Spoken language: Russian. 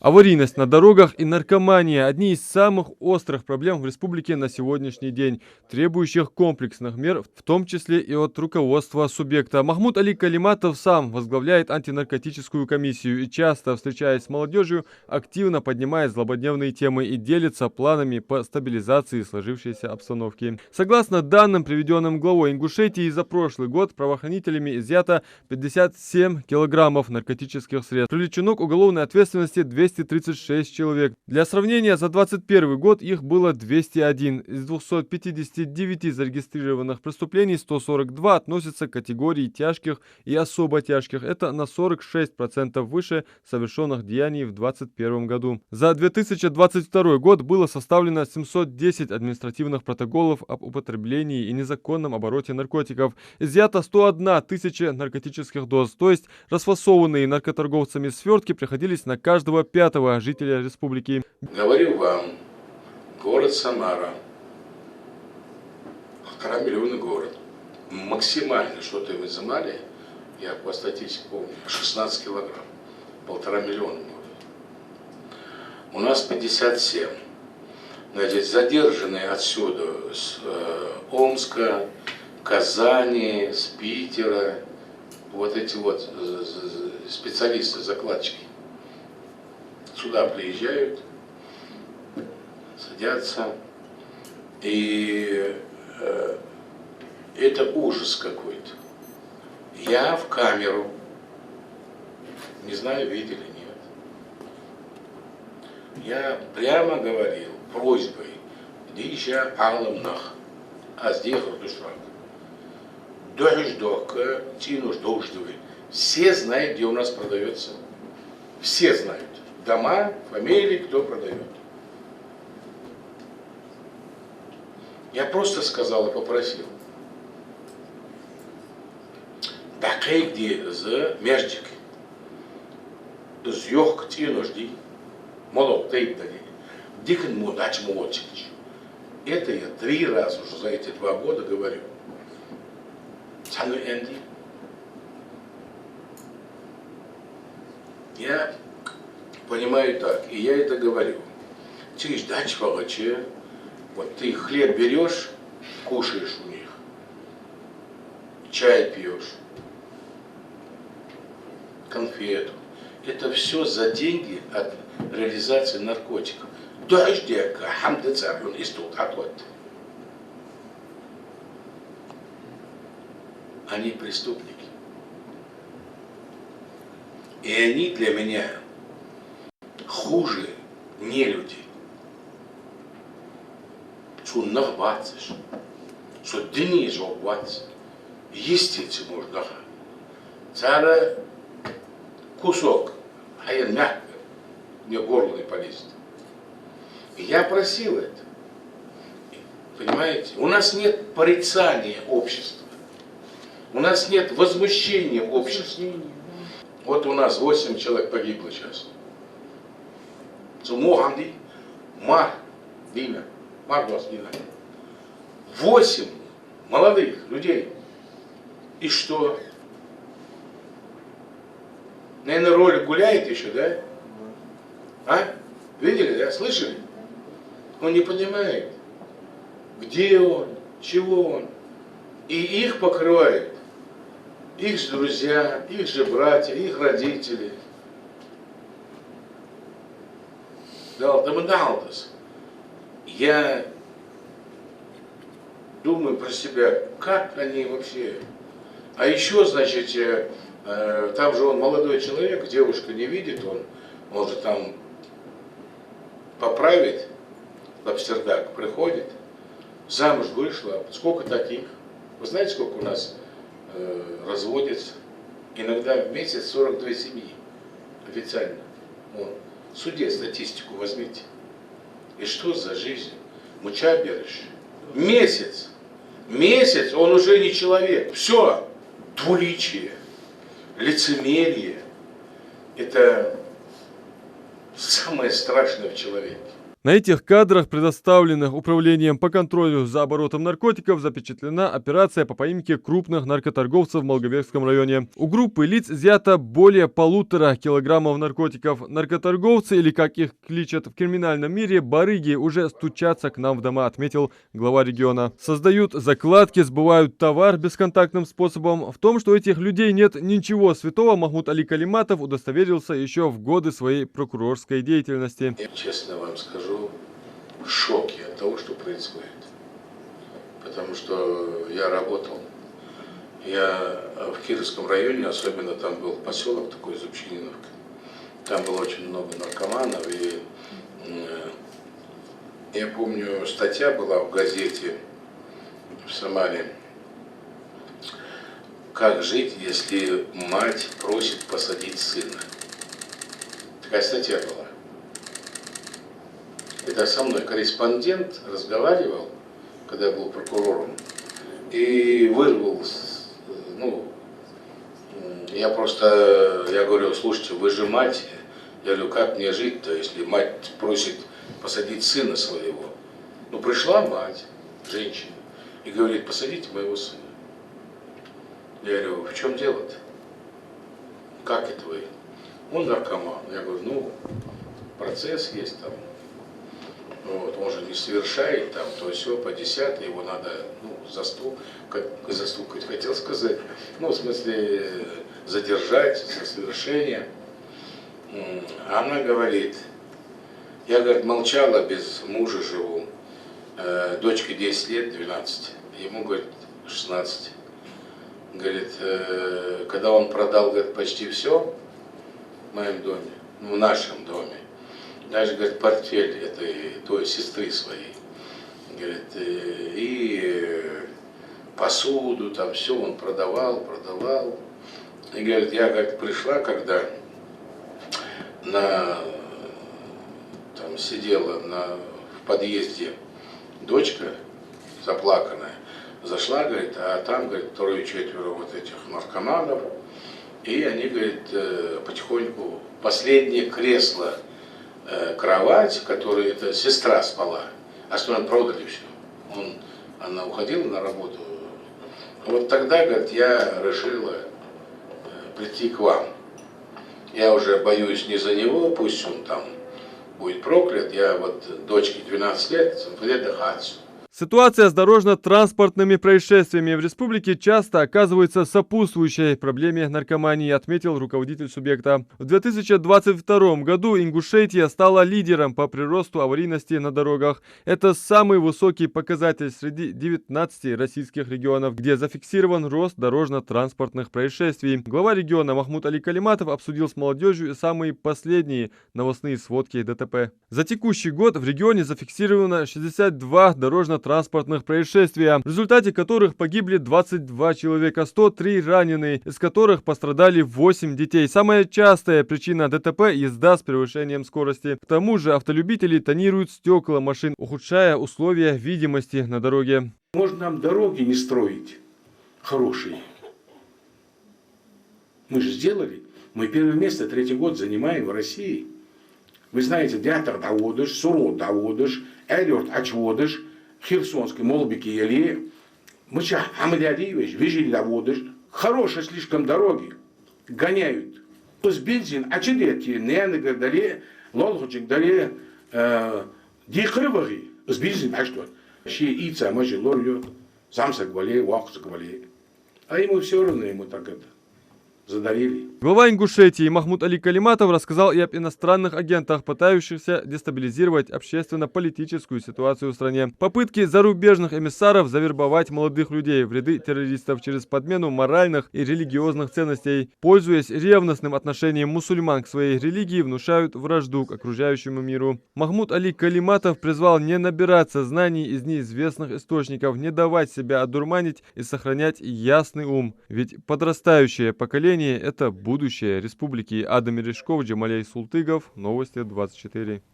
Аварийность на дорогах и наркомания – одни из самых острых проблем в республике на сегодняшний день, требующих комплексных мер, в том числе и от руководства субъекта. Махмуд Али Калиматов сам возглавляет антинаркотическую комиссию и часто, встречаясь с молодежью, активно поднимает злободневные темы и делится планами по стабилизации сложившейся обстановки. Согласно данным, приведенным главой Ингушетии, за прошлый год правоохранителями изъято 57 килограммов наркотических средств. Привлечено к уголовной ответственности 236 человек. Для сравнения, за 2021 год их было 201. Из 259 зарегистрированных преступлений 142 относятся к категории тяжких и особо тяжких. Это на 46% выше совершенных деяний в 2021 году. За 2022 год было составлено 710 административных протоколов об употреблении и незаконном обороте наркотиков. Изъято 101 тысяча наркотических доз, то есть расфасованные наркоторговцами свертки приходились на каждого пятого жителя республики. Говорю вам, город Самара, 1,5 миллиона город. Максимально что-то вы изымали, я по статистике помню, 16 килограмм, 1,5 миллиона будет. У нас 57. Значит, задержанные отсюда с Омска, Казани, с Питера, вот эти вот специалисты, закладчики, сюда приезжают, садятся, и это ужас какой-то. Я в камеру, не знаю, видели, нет. Я прямо говорил просьбой, дича алымнах, а здесь душрак. Дождок, тинуш дождевый. Все знают, где у нас продается. Все знают. Дома, фамилии, кто продает. Я просто сказал и попросил. Такой где за междик. Зёх тиножди. Молок тейп дали. Дикен мудач молчич. Это я 3 раза уже за эти 2 года говорю. Сану Энди. Я понимаю так, и я это говорю. Ты ждать волочи, вот ты хлеб берешь, кушаешь у них, чай пьешь, конфету. Это все за деньги от реализации наркотиков. Дождека, хамдецарюн, и тут, Они преступники. И они для меня хуже нелюди. Что нахватишь, что дни жовбать, естественно можно. Цара кусок, а я мягко, мне горло не полезет. И я просил это. Понимаете? У нас нет порицания общества. У нас нет возмущения общества. Вот у нас 8 человек погибло сейчас. Мар 8 молодых людей. И что? Наверное, ролик гуляет еще, да? А? Видели, да? Слышали? Он не понимает, где он, чего он. И их покрывают. Их же друзья, их же братья, их родители. Я думаю про себя, как они вообще. А еще, значит, там же он молодой человек, девушка не видит, он же там поправить, лапстердак, приходит, замуж вышла, сколько таких? Вы знаете, сколько у нас разводится? Иногда в месяц 42 семьи официально. В суде статистику возьмите. И что за жизнь? Муча берешь. Месяц, он уже не человек. Все, двуличие, лицемерие. Это самое страшное в человеке. На этих кадрах, предоставленных Управлением по контролю за оборотом наркотиков, запечатлена операция по поимке крупных наркоторговцев в Молговецком районе. У группы лиц изъято более 1,5 килограммов наркотиков. Наркоторговцы, или как их кличат в криминальном мире, барыги, уже стучатся к нам в дома, отметил глава региона. Создают закладки, сбывают товар бесконтактным способом. В том, что у этих людей нет ничего святого, Махмуд Али Калиматов удостоверился еще в годы своей прокурорской деятельности. Я честно вам скажу, в шоке от того, что происходит. Потому что я работал. Я в Кировском районе, особенно там был поселок такой, Зубчининовка. Там было очень много наркоманов. И я помню, статья была в газете в Самаре. Как жить, если мать просит посадить сына? Такая статья была. Это со мной корреспондент разговаривал, когда я был прокурором, и вырвал, я говорю, слушайте, вы же мать, я говорю, как мне жить-то, если мать просит посадить сына своего? Ну, пришла мать, женщина, и говорит, посадите моего сына. Я говорю, в чем дело-то? Как это вы? Он наркоман. Я говорю, процесс есть там. Вот, он же не совершает там, то все по 10, его надо, застукать, хотел сказать, в смысле, задержать со совершения. Она говорит, я, говорит, молчала, без мужа живу, дочке 10 лет, 12, ему, говорит, 16. Говорит, когда он продал, говорит, почти все в моем доме, в нашем доме, даже, говорит, портфель этой той сестры своей, говорит, и посуду, там все он продавал. И, говорит, я, говорит, пришла, когда там сидела в подъезде дочка заплаканная, зашла, говорит, а там, говорит, 3-4 вот этих наркоманов, и они, говорит, потихоньку, последнее кресло, кровать, в которой эта сестра спала, остальное продали все. Она уходила на работу. Вот тогда, говорит, я решила прийти к вам. Я уже боюсь не за него, пусть он там будет проклят. Я вот дочке 12 лет, приеду отцу. Ситуация с дорожно-транспортными происшествиями в республике часто оказывается сопутствующей проблеме наркомании, отметил руководитель субъекта. В 2022 году Ингушетия стала лидером по приросту аварийности на дорогах. Это самый высокий показатель среди 19 российских регионов, где зафиксирован рост дорожно-транспортных происшествий. Глава региона Махмуд Али Калиматов обсудил с молодежью самые последние новостные сводки ДТП. За текущий год в регионе зафиксировано 62 дорожно-транспортных происшествия, в результате которых погибли 22 человека, 103 ранены, из которых пострадали 8 детей. Самая частая причина ДТП – езда с превышением скорости. К тому же автолюбители тонируют стекла машин, ухудшая условия видимости на дороге. Можно нам дороги не строить хорошие. Мы же сделали. Мы первое место, 3-й год занимаем в России. Вы знаете, Дятар Даводыш, Сурод Даводыш, Эллиот Ачводыш, Херсонской, Молбики, Еле, Мыча Амадиадиевич, Вижили Даводыш. Хорошие слишком дороги. Гоняют. С бензин, а чедети, ненегар, далее, лолхочек, далее, дикрываги, с бензин, а что? Щи ица, мажи, лорью, самсак вале, вахсак вале. А ему все равно, ему так это задарили. Глава Ингушетии Махмуд Али Калиматов рассказал и об иностранных агентах, пытающихся дестабилизировать общественно-политическую ситуацию в стране. Попытки зарубежных эмиссаров завербовать молодых людей в ряды террористов через подмену моральных и религиозных ценностей, пользуясь ревностным отношением мусульман к своей религии, внушают вражду к окружающему миру. Махмуд Али Калиматов призвал не набираться знаний из неизвестных источников, не давать себя одурманить и сохранять ясный ум. Ведь подрастающее поколение – это будущее республики. Адам Мережков, Джамалей Султыгов, Новости 24.